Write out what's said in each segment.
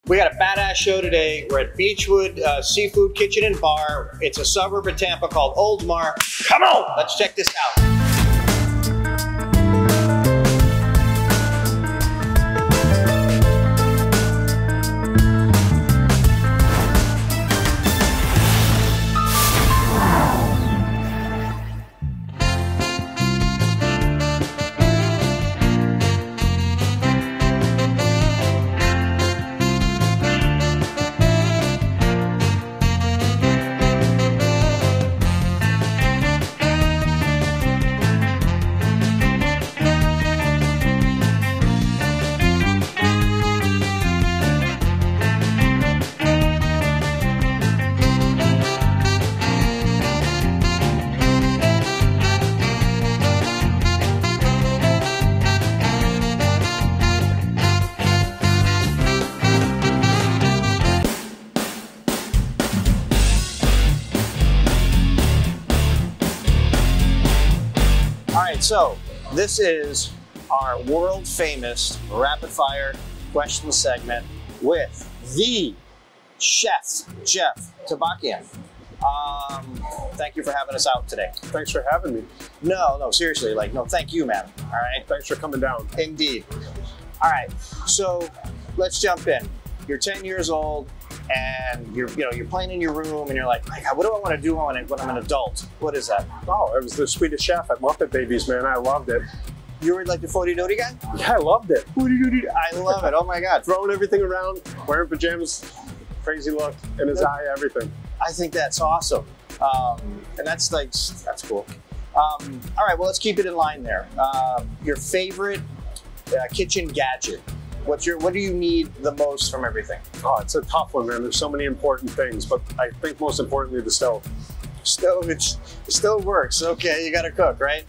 We got a badass show today. We're at Beachwood Seafood Kitchen and Bar. It's a suburb of Tampa called Oldsmar. Come on, let's check this out. So this is our world famous rapid fire question segment with the Chef Jeff Tabakian. Thank you for having us out today. Thanks for having me. No, seriously, no, thank you, man. All right. Thanks for coming down. Indeed. All right. So let's jump in. You're 10 years old and you're playing in your room and you're like, what do I want to do when I'm an adult? What is that? Oh, it was the Swedish Chef at Muppet Babies, man. I loved it. You were like the Fody Doody guy? Yeah, I loved it. I love it. Oh my God. Throwing everything around, wearing pajamas, crazy look, in his eye, everything. I think that's awesome. And that's cool. All right, well, let's keep it in line there. Your favorite kitchen gadget? What do you need the most from everything? Oh, it's a tough one, man. There's so many important things, but I think most importantly, the stove. The stove works. Okay, you got to cook, right?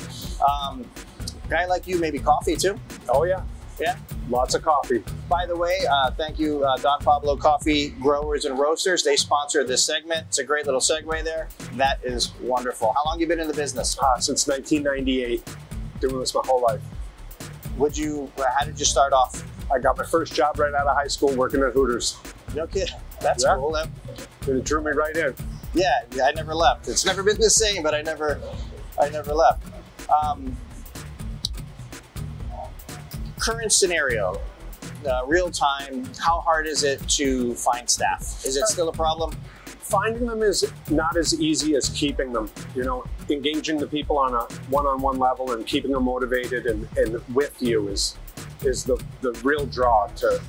Guy like you, maybe coffee too? Oh yeah. Yeah? Lots of coffee. By the way, thank you, Don Pablo Coffee Growers and Roasters. They sponsored this segment. It's a great little segue there. That is wonderful. How long have you been in the business? Since 1998. Doing this my whole life. How did you start off? I got my first job right out of high school working at Hooters. No kidding. That's cool. And it drew me right in. Yeah, I never left. It's never been the same, but I never left. Current scenario, real time, how hard is it to find staff? Is it still a problem? Finding them is not as easy as keeping them. Engaging the people on a one-on-one level and keeping them motivated and with you is the real draw to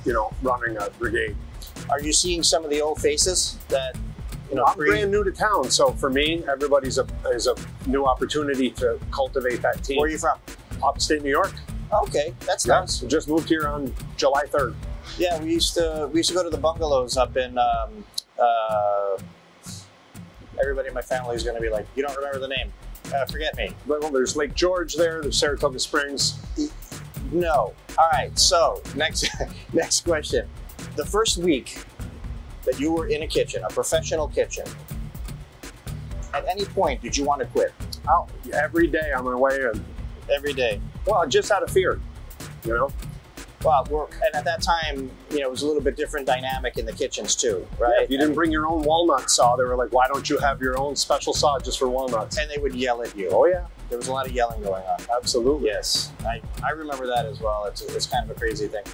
running a brigade. Are you seeing some of the old faces that I'm brand new to town, so for me, everybody's is a new opportunity to cultivate that team. Where are you from? Upstate New York. Okay, that's nice. Just moved here on July 3rd. Yeah, we used to go to the bungalows up in. Everybody in my family is going to be like, you don't remember the name? Forget me. Well, there's Lake George there. There's Saratoga Springs. No. All right. So next question. The first week that you were in a kitchen, a professional kitchen, at any point did you want to quit? Oh, every day on my way in. Every day. Well, just out of fear, Well, and at that time, it was a little bit different dynamic in the kitchens too, right? Yeah, if you didn't bring your own walnut saw, they were like, why don't you have your own special saw just for walnuts? And they would yell at you. Oh yeah. There was a lot of yelling going on. Absolutely. Yes, I remember that as well. It's kind of a crazy thing.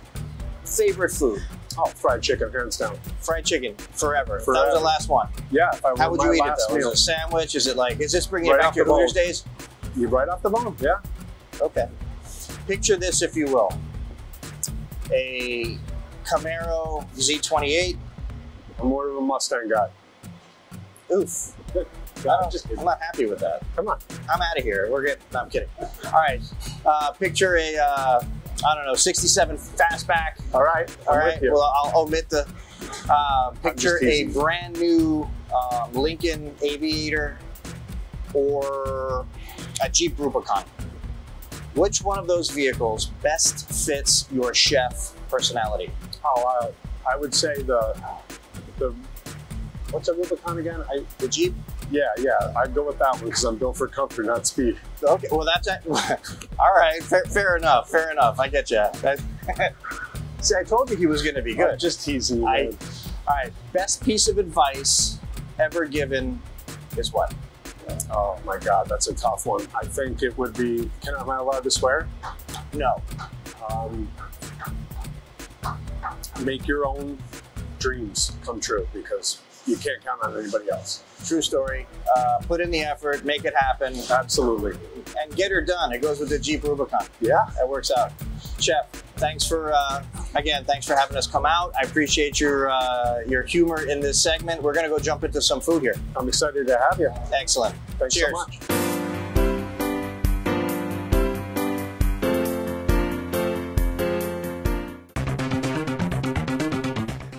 Favorite food? Oh, fried chicken, hands down. Fried chicken, forever. That was the last one. Yeah. How would you eat it though? Is it a sandwich? Is this bringing you back to your Hooters days? You right off the bone, yeah. Okay. Picture this, if you will. A Camaro Z28. I'm more of a Mustang guy. Oof. I'm not happy with that. Come on. I'm out of here. No, I'm kidding. All right. Picture a, 67 fastback. All right. Well, I'll omit the, picture a brand new Lincoln Aviator or a Jeep Rubicon. Which one of those vehicles best fits your chef personality? Oh, I would say the what's a Rubicon again? The Jeep? Yeah, I'd go with that one because I'm built for comfort, not speed. Okay, well all right, fair enough. I get you. See, I told you he was going to be good. I'm just teasing you. All right, best piece of advice ever given is what? Oh my God, that's a tough one. I think it would be, am I allowed to swear? No. Make your own dreams come true, because you can't count on anybody else. True story. Put in the effort, make it happen. Absolutely. And get her done. It goes with the Jeep Rubicon. Yeah. That works out. Chef, thanks for, again, thanks for having us come out. I appreciate your humor in this segment. We're going to go jump into some food here. I'm excited to have you. Excellent. Thanks Cheers. so much.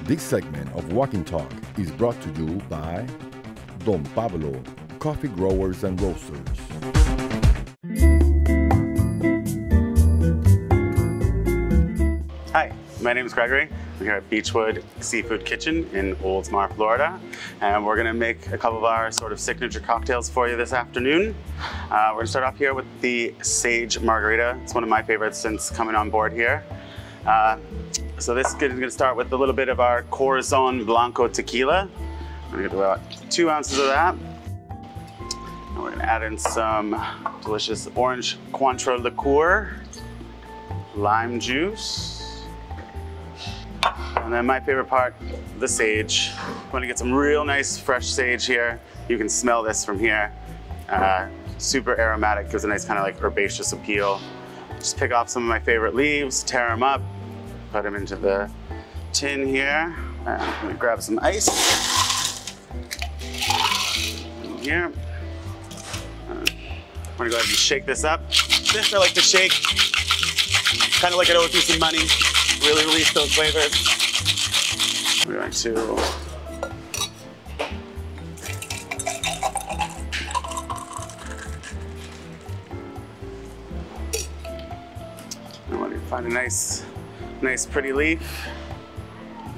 This segment of Walking Talk is brought to you by Don Pablo, Coffee Growers and Roasters. Hi, my name is Gregory. We're here at Beachwood Seafood Kitchen in Oldsmar, Florida, and we're gonna make a couple of our sort of signature cocktails for you this afternoon. We're gonna start off here with the Sage Margarita. It's one of my favorites since coming on board here. So this is gonna start with a little bit of our Corazon Blanco tequila. I'm gonna get about 2 ounces of that. And we're gonna add in some delicious orange Cointreau liqueur, lime juice, and then my favorite part, the sage. I'm gonna get some real nice fresh sage here. You can smell this from here. Super aromatic, gives a nice kind of like herbaceous appeal. Just pick off some of my favorite leaves, tear them up, put them into the tin here. I'm gonna grab some ice. In here. I'm gonna go ahead and shake this up. This I like to shake, kind of like it owes me some money. Really release those flavors. We're going to find a nice pretty leaf.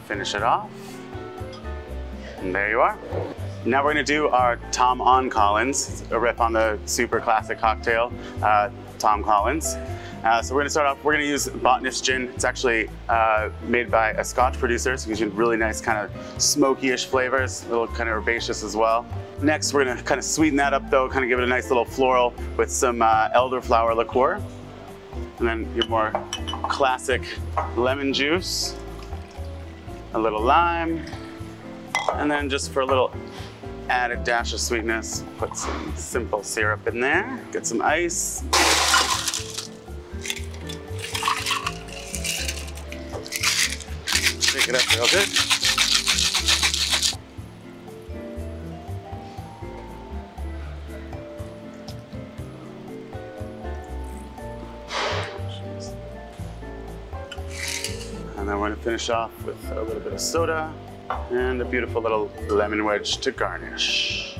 Finish it off. And there you are. Now we're gonna do our Tom on Collins, a riff on the super classic cocktail, Tom Collins. So we're gonna start off, we're gonna use Botanist Gin. It's actually made by a Scotch producer, so it gives you really nice kind of smoky-ish flavors, a little kind of herbaceous as well. Next, we're gonna kind of sweeten that up though, kind of give it a nice little floral with some elderflower liqueur. And then your more classic lemon juice, a little lime, and then just for a little added dash of sweetness, put some simple syrup in there, get some ice. Shake it up real good. And then we're gonna finish off with a little bit of soda and a beautiful little lemon wedge to garnish.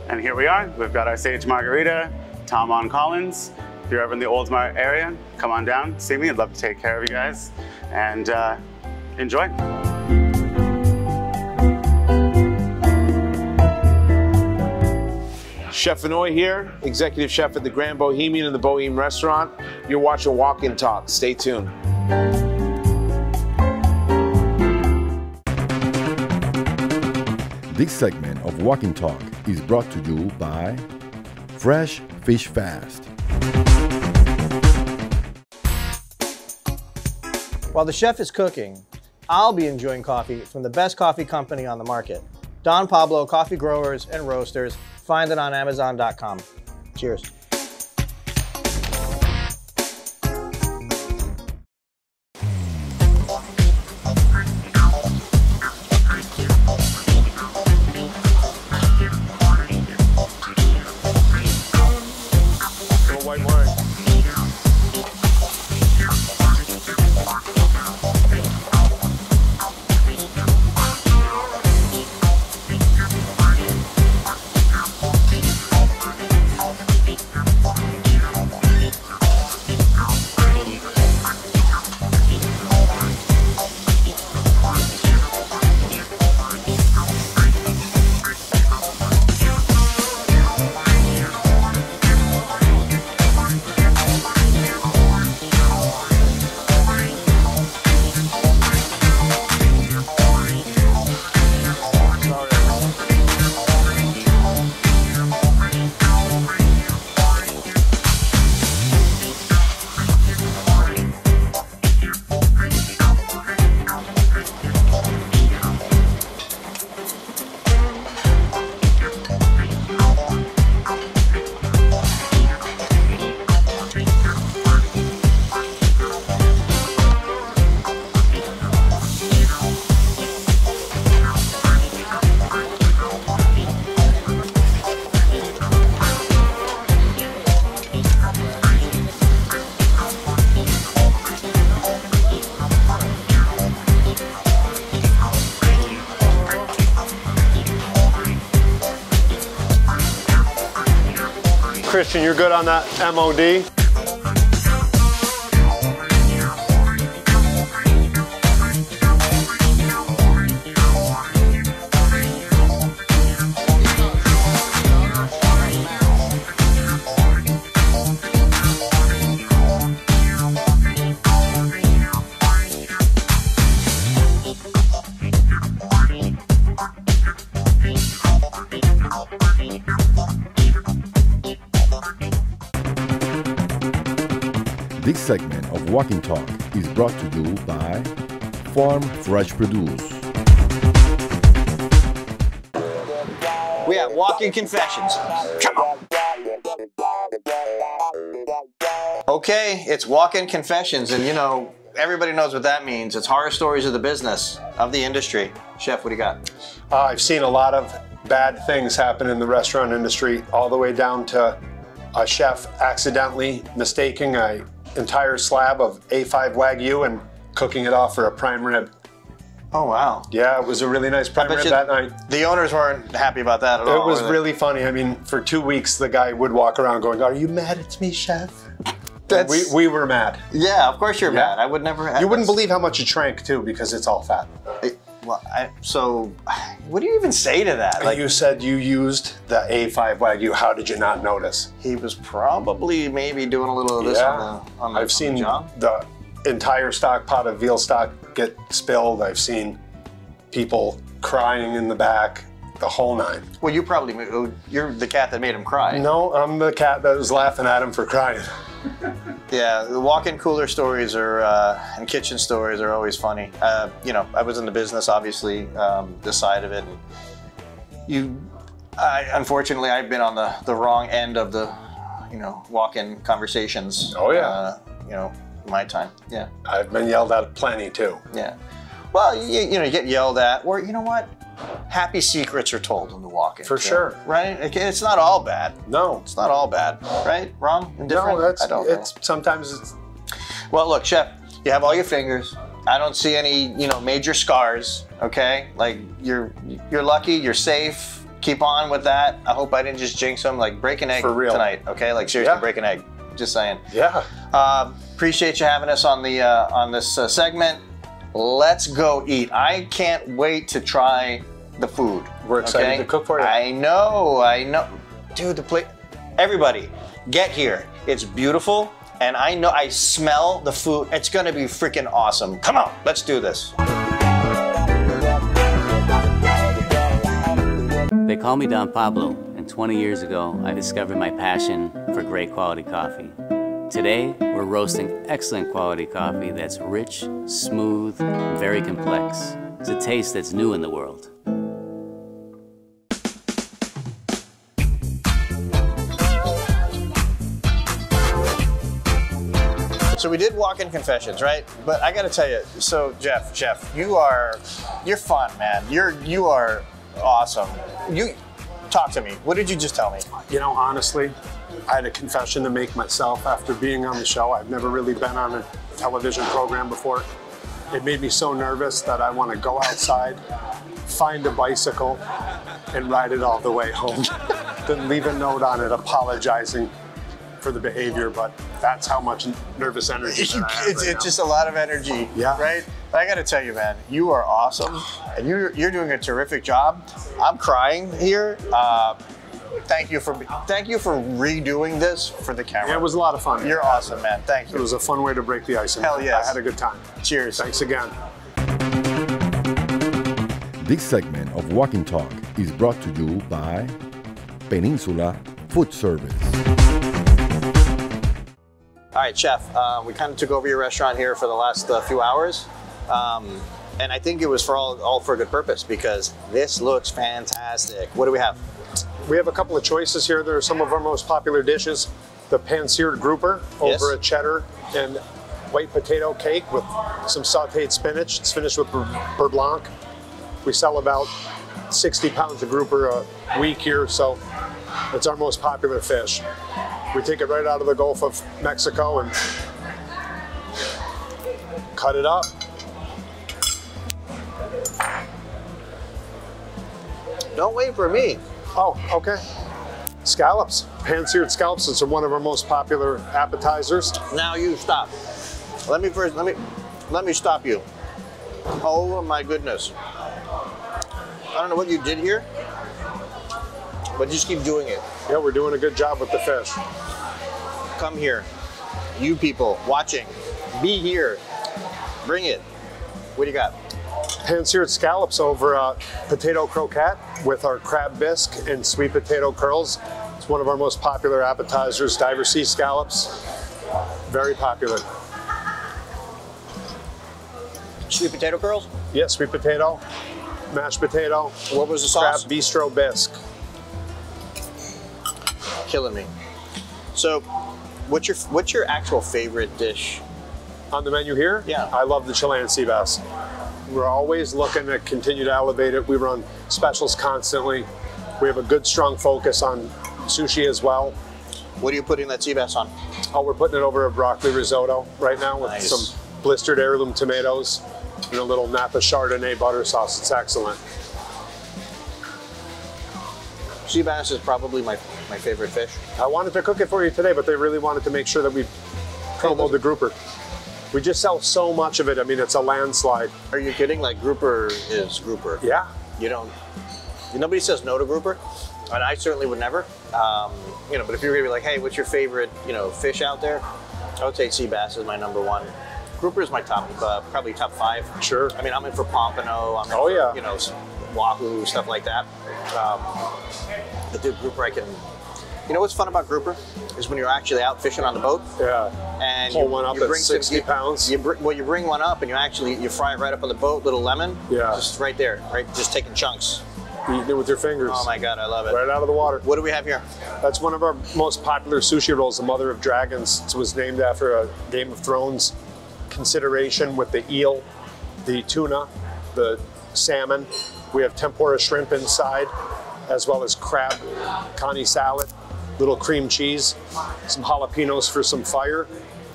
And here we are, we've got our Sage Margarita, Tom on Collins. If you're ever in the Oldsmar area, come on down, see me. I'd love to take care of you guys. And enjoy. Chef Vinoy here, executive chef at the Grand Bohemian and the Boheme Restaurant. You're watching Walk and Talk. Stay tuned. This segment of Walking Talk is brought to you by Fresh Fish Fast. While the chef is cooking, I'll be enjoying coffee from the best coffee company on the market, Don Pablo Coffee Growers and Roasters. Find it on Amazon.com. Cheers. White wine. Christian, you're good on that MOD? This segment of Walking Talk is brought to you by Farm Fresh Produce. We have walk-in confessions. Come on. Okay, it's walk-in confessions, and you know, everybody knows what that means. It's horror stories of the business, of the industry. Chef, what do you got? I've seen a lot of bad things happen in the restaurant industry, all the way down to a chef accidentally mistaking an entire slab of A5 Wagyu and cooking it off for a prime rib. Oh, wow. Yeah, it was a really nice prime rib that night. The owners weren't happy about that at all. It was really funny. I mean, for 2 weeks, the guy would walk around going, "Are you mad at me, chef?" We were mad. Yeah, of course you're mad. I would never. You wouldn't believe how much you drank, too, because it's all fat. So, what do you even say to that? Like, you said you used the A5 Wagyu. How did you not notice? He was probably maybe doing a little of this on the I've seen job. the entire stock pot of veal stock get spilled. I've seen people crying in the back, the whole nine. Well, you're the cat that made him cry. No, I'm the cat that was laughing at him for crying. Yeah, the walk-in cooler stories and kitchen stories are always funny. You know, I was in the business, obviously, this side of it. And unfortunately, I've been on the wrong end of the, walk-in conversations. Oh yeah. My time. Yeah. I've been yelled at plenty too. Yeah. Well, you get yelled at, or you know what? Happy secrets are told in the walk-in. For sure. Right? It's not all bad. No. It's not all bad. Right? Wrong? Indifferent? No, I don't know. Sometimes it's... Well, look, Chef, you have all your fingers. I don't see any, major scars, okay? Like, you're lucky, you're safe. Keep on with that. I hope I didn't just jinx them. Like, break an egg For real. tonight, okay? Like, seriously, break an egg. Just saying. Yeah. Appreciate you having us on this segment. Let's go eat. I can't wait to try the food. We're excited to cook for you. I know. Dude, the plate. Everybody, get here. It's beautiful, and I smell the food. It's gonna be freaking awesome. Come on, let's do this. They call me Don Pablo, and 20 years ago, I discovered my passion for great quality coffee. Today, we're roasting excellent quality coffee that's rich, smooth, and very complex. It's a taste that's new in the world. So we did walk-in confessions, right? But I gotta tell you, so Jeff, you're fun, man. You are awesome. You talk to me. What did you just tell me? Honestly, I had a confession to make myself after being on the show. I've never really been on a television program before. It made me so nervous that I want to go outside, find a bicycle, and ride it all the way home. Then leave a note on it apologizing for the behavior, but that's how much nervous energy that I have It's just a lot of energy, right? But I gotta tell you, man, you are awesome, and you're doing a terrific job. I'm crying here. Thank you for redoing this for the camera. Yeah, it was a lot of fun. You're awesome, man. Thank you. It was a fun way to break the ice. Hell yes. I had a good time. Cheers. Thanks again. This segment of Walking Talk is brought to you by Peninsula Food Service. All right, Chef, we kind of took over your restaurant here for the last few hours. And I think it was all for a good purpose, because this looks fantastic. What do we have? We have a couple of choices here. There are some of our most popular dishes. The pan-seared grouper over a cheddar and white potato cake with some sauteed spinach. It's finished with beurre blanc. We sell about 60 pounds of grouper a week here, so it's our most popular fish. We take it right out of the Gulf of Mexico and cut it up. Don't wait for me. Oh, okay. Scallops, pan-seared scallops. It's one of our most popular appetizers. Now you stop. Let me stop you. Oh my goodness. I don't know what you did here, but just keep doing it. Yeah, we're doing a good job with the fish. Come here. You people watching, be here. Bring it. What do you got? Pan-seared scallops over potato croquette with our crab bisque and sweet potato curls. It's one of our most popular appetizers. Diver sea scallops, very popular. Sweet potato curls? Yeah, sweet potato, mashed potato. What was the sauce? Crab bistro bisque. Killing me. So, what's your actual favorite dish? On the menu here? Yeah. I love the Chilean sea bass. We're always looking to continue to elevate it. We run specials constantly. We have a good, strong focus on sushi as well. What are you putting that sea bass on? Oh, we're putting it over a broccoli risotto right now with Nice. some blistered heirloom tomatoes and a little Napa Chardonnay butter sauce. It's excellent. Sea bass is probably my favorite fish. I wanted to cook it for you today, but they really wanted to make sure that we promote the grouper. We just sell so much of it. I mean, it's a landslide. Are you kidding? Like grouper is grouper. Yeah. You don't. Nobody says no to grouper, and I certainly would never. You know, but if you're gonna be like, hey, what's your favorite, fish out there? I would say sea bass is my number one. Grouper is my top, probably top 5. Sure. I mean, I'm in for pompano. I'm in for, wahoo, stuff like that. But the grouper, I can. You know what's fun about grouper is when you're actually out fishing on the boat. Yeah. And pull one up at 60 pounds. You bring one up and you fry it right up on the boat, little lemon. Yeah. Just right there, right? Just taking chunks. Eating it with your fingers. Oh my God, I love it. Right out of the water. What do we have here? That's one of our most popular sushi rolls, the Mother of Dragons. It was named after a Game of Thrones consideration with the eel, the tuna, the salmon. We have tempura shrimp inside, as well as crab, connie salad, little cream cheese, some jalapenos for some fire,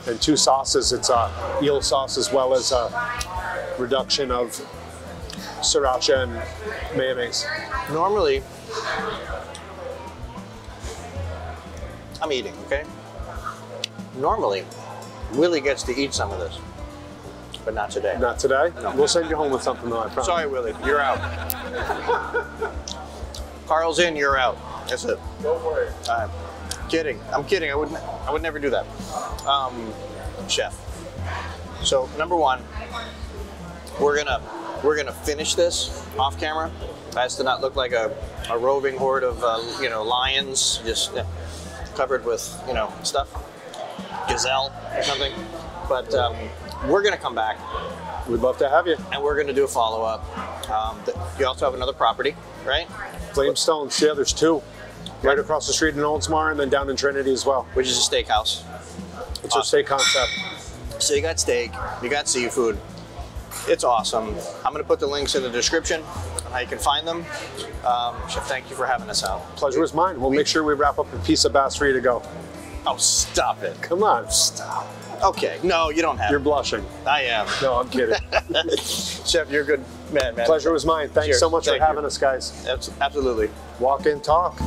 and 2 sauces. It's eel sauce as well as a reduction of sriracha and mayonnaise. Normally, I'm eating, okay? Normally, Willie gets to eat some of this, but not today. Not today? No. We'll send you home with something though, I promise. Sorry, Willie, you're out. Carl's in, you're out. That's it. Go for it. Kidding. I'm kidding. I would never do that. Chef. So number one, we're gonna finish this off camera. It has to not look like a roving horde of lions just covered with stuff, gazelle or something. But we're gonna come back. We'd love to have you. And we're gonna do a follow up. You also have another property, right? Flamestones. Yeah, there's 2. Right across the street in Oldsmar and then down in Trinity as well. Which is a steakhouse. It's our steak concept. So you got steak, you got seafood. It's awesome. I'm going to put the links in the description on how you can find them. Chef, thank you for having us out. Pleasure is mine. We'll make sure we wrap up a piece of bass for you to go. Oh, stop it. Come on. Stop. Okay. No, you don't have. You're blushing. I am. No, I'm kidding. Chef, you're a good man. Pleasure was mine. Thanks Cheers. so much Thank for having you. us, guys. Absolutely. Walk and talk.